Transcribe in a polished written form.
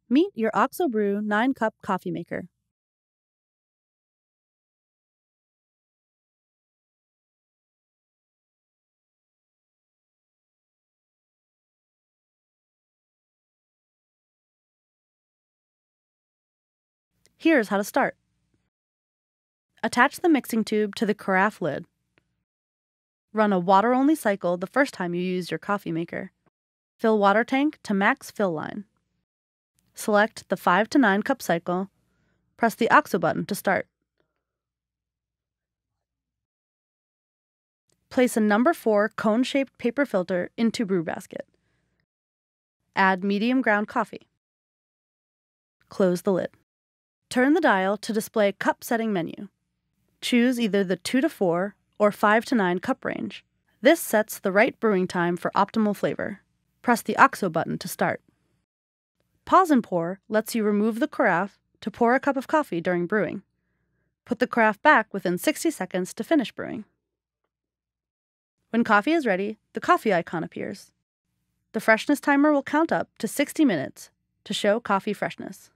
Meet your OXO Brew 9-cup coffee maker. Here's how to start. Attach the mixing tube to the carafe lid. Run a water-only cycle the first time you use your coffee maker. Fill water tank to max fill line. Select the 5 to 9 cup cycle. Press the OXO button to start. Place a number 4 cone-shaped paper filter into brew basket. Add medium ground coffee. Close the lid. Turn the dial to display cup setting menu. Choose either the 2 to 4 or 5 to 9 cup range. This sets the right brewing time for optimal flavor. Press the OXO button to start. Pause and pour lets you remove the carafe to pour a cup of coffee during brewing. Put the carafe back within 60 seconds to finish brewing. When coffee is ready, the coffee icon appears. The freshness timer will count up to 60 minutes to show coffee freshness.